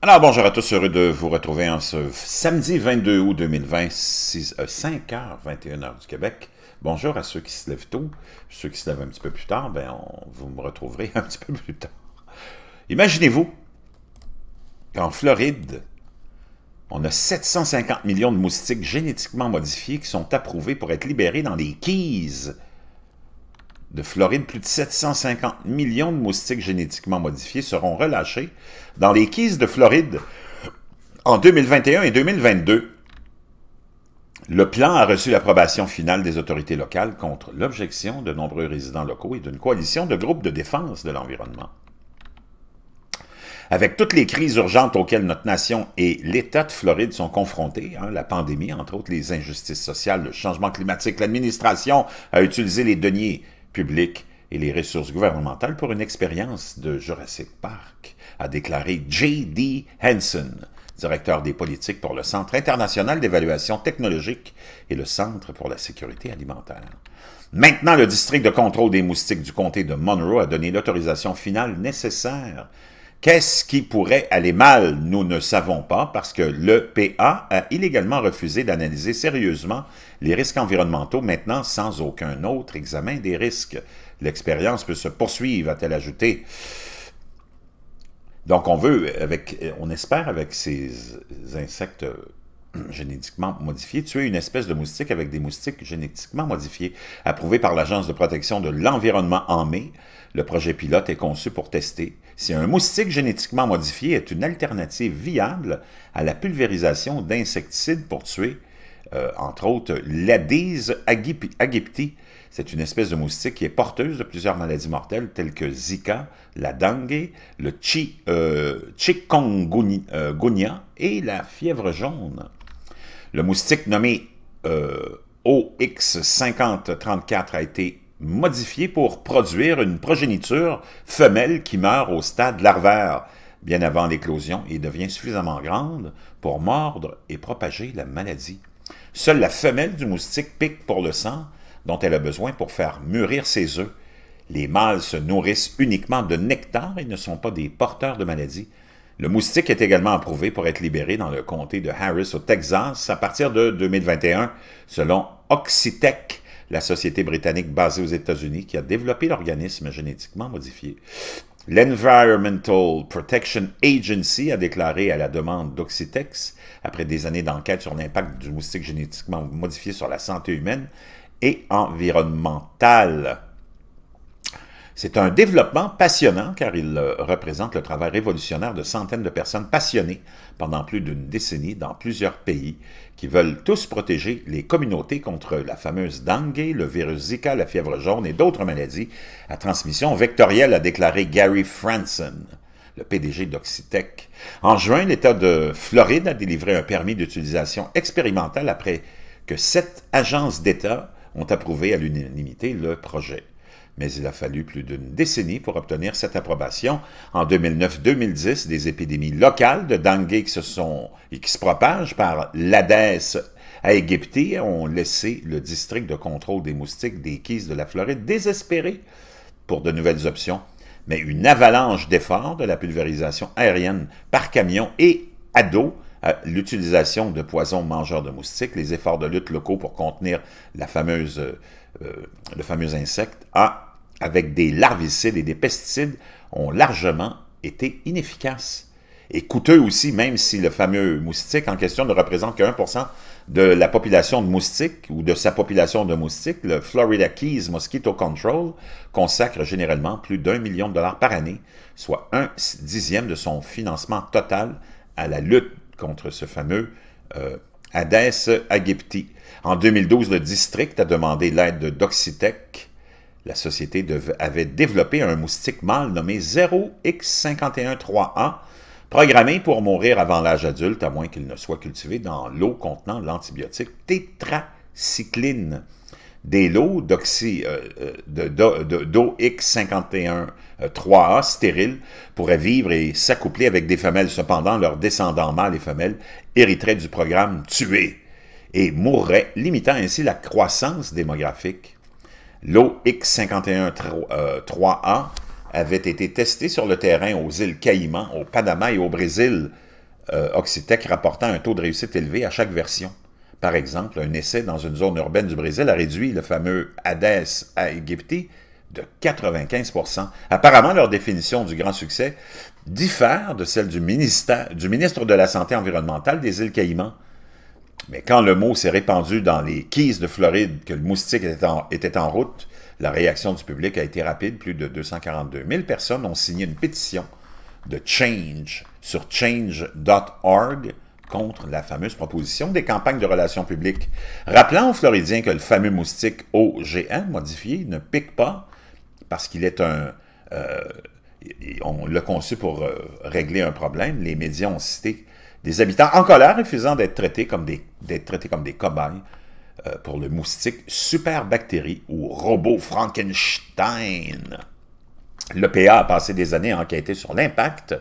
Alors, bonjour à tous, heureux de vous retrouver en ce samedi 22 août 2020, 5h21 du Québec. Bonjour à ceux qui se lèvent tôt, ceux qui se lèvent un petit peu plus tard, vous me retrouverez un petit peu plus tard. Imaginez-vous qu'en Floride, on a 750 millions de moustiques génétiquement modifiés qui sont approuvés pour être libérés dans les Keys de Floride. Plus de 750 millions de moustiques génétiquement modifiés seront relâchés dans les Keys de Floride en 2021 et 2022. Le plan a reçu l'approbation finale des autorités locales contre l'objection de nombreux résidents locaux et d'une coalition de groupes de défense de l'environnement. Avec toutes les crises urgentes auxquelles notre nation et l'État de Floride sont confrontés, la pandémie, entre autres les injustices sociales, le changement climatique, l'administration a utilisé les deniers publics et les ressources gouvernementales pour une expérience de Jurassic Park, a déclaré J.D. Hansen, directeur des politiques pour le Centre international d'évaluation technologique et le Centre pour la sécurité alimentaire. Maintenant, le district de contrôle des moustiques du comté de Monroe a donné l'autorisation finale nécessaire. Qu'est-ce qui pourrait aller mal? Nous ne savons pas parce que l'EPA a illégalement refusé d'analyser sérieusement les risques environnementaux, maintenant sans aucun autre examen des risques. L'expérience peut se poursuivre, a-t-elle ajouté. Donc on espère avec ces insectes génétiquement modifiés, tuer une espèce de moustique avec des moustiques génétiquement modifiés. Approuvé par l'Agence de protection de l'environnement en mai, le projet pilote est conçu pour tester si un moustique génétiquement modifié est une alternative viable à la pulvérisation d'insecticides pour tuer, entre autres, l'Aedes aegypti. C'est une espèce de moustique qui est porteuse de plusieurs maladies mortelles telles que Zika, la dengue, le chikungunya et la fièvre jaune. Le moustique nommé OX5034 a été modifié pour produire une progéniture femelle qui meurt au stade larvaire, bien avant l'éclosion, et devient suffisamment grande pour mordre et propager la maladie. Seule la femelle du moustique pique pour le sang dont elle a besoin pour faire mûrir ses œufs. Les mâles se nourrissent uniquement de nectar et ne sont pas des porteurs de maladies. Le moustique est également approuvé pour être libéré dans le comté de Harris au Texas à partir de 2021, selon Oxitec, la société britannique basée aux États-Unis qui a développé l'organisme génétiquement modifié. L'Environmental Protection Agency a déclaré à la demande d'Oxitex, après des années d'enquête sur l'impact du moustique génétiquement modifié sur la santé humaine et environnementale. C'est un développement passionnant car il représente le travail révolutionnaire de centaines de personnes passionnées pendant plus d'une décennie dans plusieurs pays qui veulent tous protéger les communautés contre la fameuse dengue, le virus Zika, la fièvre jaune et d'autres maladies à transmission vectorielle, a déclaré Gary Franson, le PDG d'Oxitec. En juin, l'État de Floride a délivré un permis d'utilisation expérimentale après que 7 agences d'État ont approuvé à l'unanimité le projet. Mais il a fallu plus d'une décennie pour obtenir cette approbation. En 2009-2010, des épidémies locales de dengue qui se propagent par l'Aedes aegypti ont laissé le district de contrôle des moustiques des Keys de la Floride désespéré pour de nouvelles options. Mais une avalanche d'efforts de la pulvérisation aérienne par camion et à dos, l'utilisation de poisons mangeurs de moustiques, les efforts de lutte locaux pour contenir le fameux insecte, avec des larvicides et des pesticides, ont largement été inefficaces. Et coûteux aussi, même si le fameux moustique en question ne représente que 1% de la population de moustiques ou de sa population de moustiques, le Florida Keys Mosquito Control consacre généralement plus d'1 million de dollars par année, soit 1/10 de son financement total à la lutte contre ce fameux Aedes aegypti. En 2012, le district a demandé l'aide d'Oxitec. La société avait développé un moustique mâle nommé 0x513A, programmé pour mourir avant l'âge adulte, à moins qu'il ne soit cultivé dans l'eau contenant l'antibiotique tétracycline. Des lots d'OX513A stériles pourraient vivre et s'accoupler avec des femelles. Cependant, leurs descendants mâles et femelles hériteraient du programme tué et mourraient, limitant ainsi la croissance démographique. L'OX513A avait été testé sur le terrain aux îles Caïmans, au Panama et au Brésil Oxitec rapportant un taux de réussite élevé à chaque version. Par exemple, un essai dans une zone urbaine du Brésil a réduit le fameux Aedes aegypti de 95%. Apparemment, leur définition du grand succès diffère de celle du ministre de la Santé environnementale des îles Caïmans. Mais quand le mot s'est répandu dans les Keys de Floride que le moustique était en route, la réaction du public a été rapide. Plus de 242 000 personnes ont signé une pétition de Change sur change.org contre la fameuse proposition des campagnes de relations publiques, rappelant aux Floridiens que le fameux moustique OGM modifié ne pique pas parce qu'il est on l'a conçu pour régler un problème. Les médias ont cité des habitants en colère refusant d'être traités comme des cobayes pour le moustique superbactérie ou robot Frankenstein. L'EPA a passé des années à enquêter sur l'impact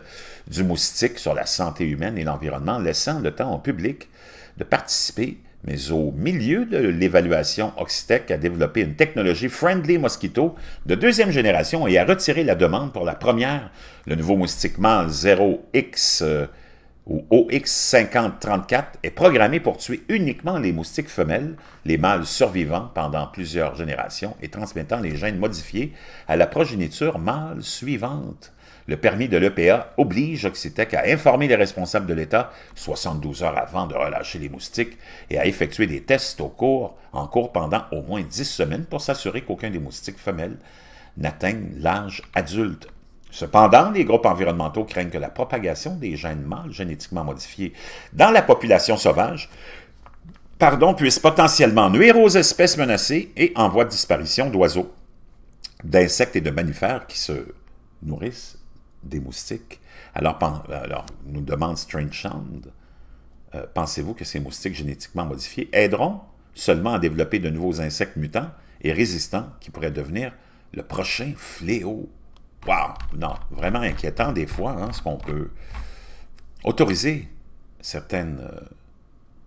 du moustique sur la santé humaine et l'environnement, laissant le temps au public de participer, mais au milieu de l'évaluation, Oxitec a développé une technologie Friendly Mosquito de deuxième génération et a retiré la demande pour la première, le nouveau moustique mâle 0X ou OX5034 est programmé pour tuer uniquement les moustiques femelles, les mâles survivants pendant plusieurs générations et transmettant les gènes modifiés à la progéniture mâle suivante. Le permis de l'EPA oblige Oxitec à informer les responsables de l'État 72 heures avant de relâcher les moustiques et à effectuer des tests en cours pendant au moins 10 semaines pour s'assurer qu'aucun des moustiques femelles n'atteigne l'âge adulte. Cependant, les groupes environnementaux craignent que la propagation des gènes mâles génétiquement modifiés dans la population sauvage puisse potentiellement nuire aux espèces menacées et en voie de disparition d'oiseaux, d'insectes et de mammifères qui se nourrissent des moustiques. Alors nous demande Strange Sound, pensez-vous que ces moustiques génétiquement modifiés aideront seulement à développer de nouveaux insectes mutants et résistants qui pourraient devenir le prochain fléau? Wow! Non, vraiment inquiétant des fois, hein, ce qu'on peut autoriser certaines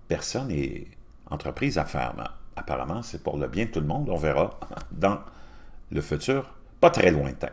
personnes et entreprises à faire. Mais apparemment, c'est pour le bien de tout le monde. On verra dans le futur, pas très lointain.